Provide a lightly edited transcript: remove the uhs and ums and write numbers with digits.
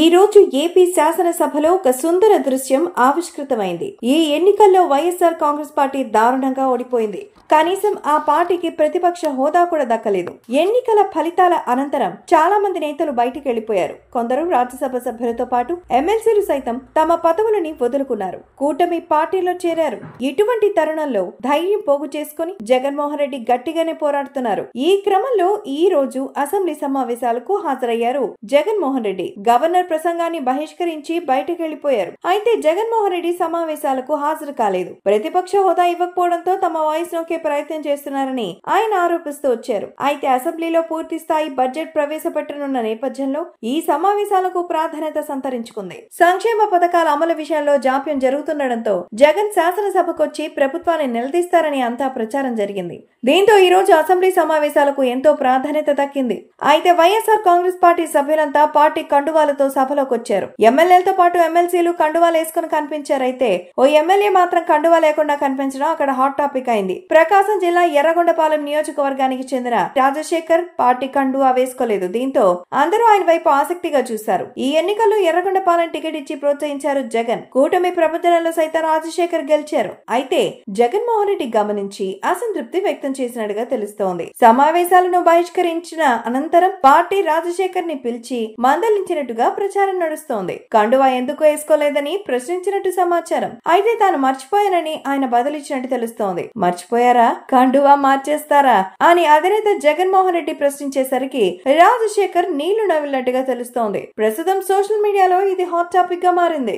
ఈ రోజు ఏపీ శాసనసభలో ఒక సుందర దృశ్యం ఆవిష్కృతమైంది. ఈ ఎన్నికల్లో వైఎస్ఆర్ కాంగ్రెస్ పార్టీ దారుణంగా ఓడిపోయింది. కనీసం ఆ పార్టీకి ప్రతిపక్ష హోదా కూడా దక్కలేదు. ఎన్నికల ఫలితాల అనంతరం చాలా మంది నేతలు బయటికి వెళ్లిపోయారు. కొందరు రాజ్యసభ సభ్యులతో పాటు ఎమ్మెల్సీలు సైతం తమ పదవులని వదులుకున్నారు. కూటమి పార్టీలో చేరారు. ఇటువంటి తరుణంలో ధైర్యం పోగు చేసుకుని జగన్మోహన్ రెడ్డి గట్టిగానే పోరాడుతున్నారు. ఈ క్రమంలో ఈ రోజు అసెంబ్లీ సమావేశాలకు హాజరయ్యారు జగన్మోహన్ రెడ్డి. గవర్నర్ ప్రసంగాన్ని బహిష్కరించి బయటకు వెళ్లిపోయారు. అయితే జగన్మోహన్ రెడ్డి సమావేశాలకు హాజరు కాలేదు. ప్రతిపక్ష హోదా ఇవ్వకపోవడంతో తమ వాయిస్ నొక్కే ప్రయత్నం చేస్తున్నారని ఆయన ఆరోపిస్తూ వచ్చారు. అయితే అసెంబ్లీలో పూర్తి స్థాయి బడ్జెట్ ప్రవేశపెట్టనున్న నేపథ్యంలో ఈ సమావేశాలకు ప్రాధాన్యత సంతరించుకుంది. సంక్షేమ పథకాల అమలు విషయంలో జాప్యం జరుగుతుండటంతో జగన్ శాసనసభకొచ్చి ప్రభుత్వాన్ని నిలదీస్తారని అంతా ప్రచారం జరిగింది. దీంతో ఈ రోజు అసెంబ్లీ సమావేశాలకు ఎంతో ప్రాధాన్యత దక్కింది. అయితే వైఎస్ఆర్ కాంగ్రెస్ పార్టీ సభ్యులంతా పార్టీ కండువాలతో సభలోకి వచ్చారు. ఎమ్మెల్యేలతో పాటు ఎమ్మెల్సీలు కండువాలు వేసుకుని కనిపించారైతే ఓ ఎమ్మెల్యే మాత్రం కండువా లేకుండా కనిపించడం అక్కడ హాట్ టాపిక్ అయింది. ప్రకాశం జిల్లా ఎర్రగొండపాలెం నియోజకవర్గానికి చెందిన రాజశేఖర్ పార్టీ కండువా వేసుకోలేదు. దీంతో అందరూ ఆయన వైపు ఆసక్తిగా చూశారు. ఈ ఎన్నికల్లో ఎర్రగొండపాలెం టికెట్ ఇచ్చి ప్రోత్సహించారు జగన్. కూటమి ప్రభుత్వంలో సైతం రాజశేఖర్ గెలిచారు. అయితే జగన్మోహన్ రెడ్డి గమనించి అసంతృప్తి వ్యక్తం చేసినట్టుగా తెలుస్తోంది. సమావేశాలను బహిష్కరించిన అనంతరం పార్టీ రాజశేఖర్ ని పిలిచి మందలించినట్టుగా ప్రచారం నడుస్తోంది. కండువా ఎందుకు వేసుకోలేదని ప్రశ్నించినట్టు సమాచారం. అయితే తాను మర్చిపోయానని ఆయన బదులిచ్చినట్టు తెలుస్తోంది. మర్చిపోయారా, కండువా మార్చేస్తారా అని అధినేత జగన్మోహన్ రెడ్డి ప్రశ్నించేసరికి రాజశేఖర్ నీళ్లు నవ్వినట్టుగా తెలుస్తోంది. ప్రస్తుతం సోషల్ మీడియాలో ఇది హాట్ టాపిక్ గా మారింది.